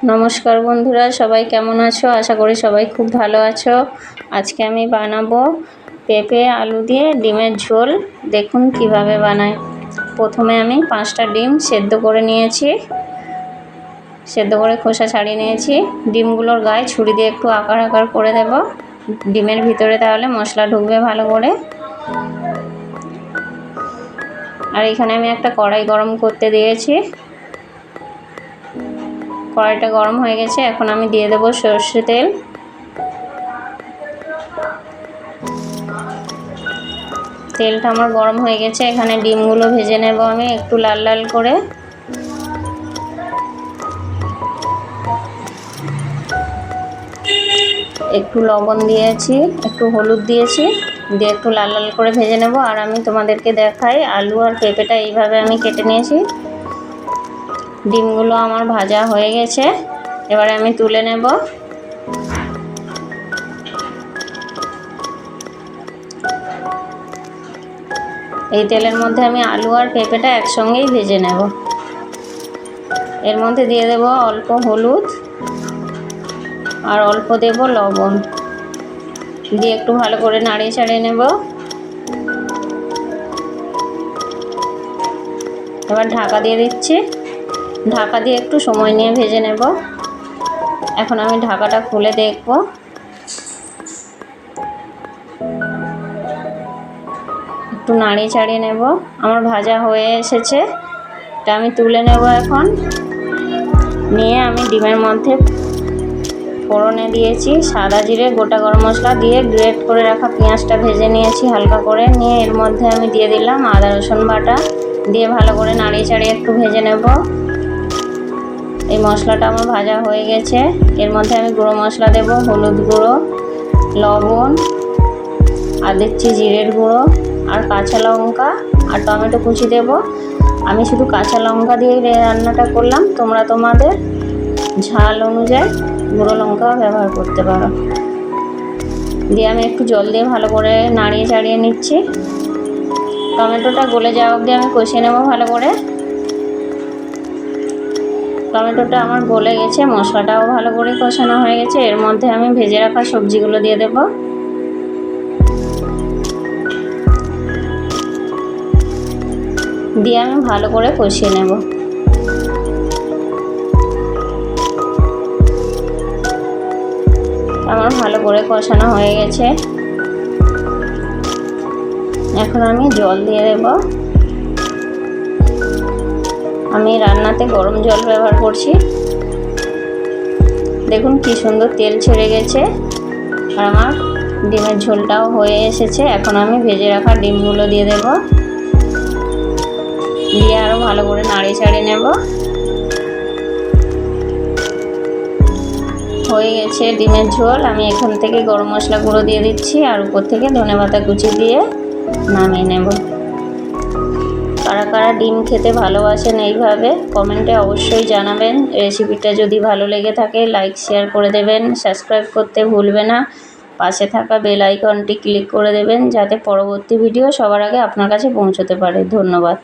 নমস্কার বন্ধুরা, সবাই কেমন আছো? আশা করি সবাই খুব ভালো আছো। আজকে আমি বানাবো পেঁপে আলু দিয়ে ডিমের ঝোল। দেখুন কিভাবে বানাই। প্রথমে আমি 5টা ডিম সেদ্ধ করে নিয়েছি, সেদ্ধ করে খোসা ছাড়িয়ে নিয়েছি। ডিমগুলোর গায়ে ছুরি দিয়ে একটু আকার আকার করে দেব ডিমের ভিতরে, তাহলে মশলা ঢুকবে ভালো করে। আর এখানে আমি একটা কড়াই গরম করতে দিয়েছি। কড়াইটা গরম হয়ে গেছে, এখন আমি দিয়ে দেবো সরষে তেল। তেলটা আমার গরম হয়ে গেছে, এখানে ডিমগুলো ভেজে নেব আমি একটু লাল লাল করে। একটু লবণ দিয়েছি, একটু হলুদ দিয়েছি, দিয়ে একটু লাল লাল করে ভেজে নেব। আর আমি তোমাদেরকে দেখাই, আলু আর পেঁপেটা এইভাবে আমি কেটে নিয়েছি। ডিমগুলো আমার ভাজা হয়ে গেছে, এবারে আমি তুলে নেব। এই তেলের মধ্যে আমি আলু আর পেঁপেটা একসঙ্গেই ভেজে নেব। এর মধ্যে দিয়ে দেব অল্প হলুদ আর অল্প দেব লবণ, দিয়ে একটু ভালো করে নাড়িয়ে ছাড়িয়ে নেব। এবার ঢাকা দিয়ে দিচ্ছি, ঢাকা দিয়ে একটু সময় নিয়ে ভেজে নেব। এখন আমি ঢাকাটা খুলে দেখব। একটু নাড়িয়ে ছাড়িয়ে নেব। আমার ভাজা হয়ে এসেছে, এটা আমি তুলে নেব। এখন নিয়ে আমি ডিমের মধ্যে ফোড়নে দিয়েছি সাদা জিরে, গোটা গরম মশলা দিয়ে গ্রেট করে রাখা পেঁয়াজটা ভেজে নিয়েছি হালকা করে। নিয়ে এর মধ্যে আমি দিয়ে দিলাম আদা রসুন বাটা, দিয়ে ভালো করে নাড়িয়ে চাড়িয়ে একটু ভেজে নেব। এই মশলাটা আমার ভাজা হয়ে গেছে, এর মধ্যে আমি গুঁড়ো মশলা দেব, হলুদ গুঁড়ো, লবণ, আর দিচ্ছি জিরের গুঁড়ো, আর কাঁচা লঙ্কা আর টমেটো কুচি দেব। আমি শুধু কাঁচা লঙ্কা দিয়ে রান্নাটা করলাম, তোমরা তোমাদের ঝাল অনুযায়ী গুঁড়ো লঙ্কাও ব্যবহার করতে পারো। দিয়ে আমি একটু জল দিয়ে ভালো করে নাড়িয়ে চাড়িয়ে নিচ্ছি। টমেটোটা গলে যাওয়া অবধি আমি কষিয়ে নেব ভালো করে। টমেটোটা আমার গলে গেছে, মশলাটাও ভালো করে কষানো হয়ে গেছে। এর মধ্যে আমি ভেজে রাখা সবজিগুলো দিয়ে দেব। দিয়ে আমি ভালো করে কষিয়ে নেব। আমার ভালো করে কষানো হয়ে গেছে, এখন আমি জল দিয়ে দেব। আমি রান্নাতে গরম জল ব্যবহার করছি। দেখুন কি সুন্দর তেল ছেড়ে গেছে, আর আমার ডিমের ঝোলটাও হয়ে এসেছে। এখন আমি ভেজে রাখা ডিমগুলো দিয়ে দেব, দিয়ে আরও ভালো করে নাড়িয়ে চাড়িয়ে নেব। হয়ে গেছে ডিমের ঝোল। আমি এখান থেকে গরম মশলা গুঁড়ো দিয়ে দিচ্ছি, আর উপর থেকে ধনেপাতা কুচি দিয়ে নামিয়ে নেব। কারা কারা ডিম খেতে ভালোবাসেন এইভাবে, কমেন্টে অবশ্যই জানাবেন। রেসিপিটা যদি ভালো লেগে থাকে লাইক শেয়ার করে দেবেন, সাবস্ক্রাইব করতে ভুলবে না। পাশে থাকা বেল আইকনটি ক্লিক করে দেবেন, যাতে পরবর্তী ভিডিও সবার আগে আপনার কাছে পৌঁছতে পারে। ধন্যবাদ।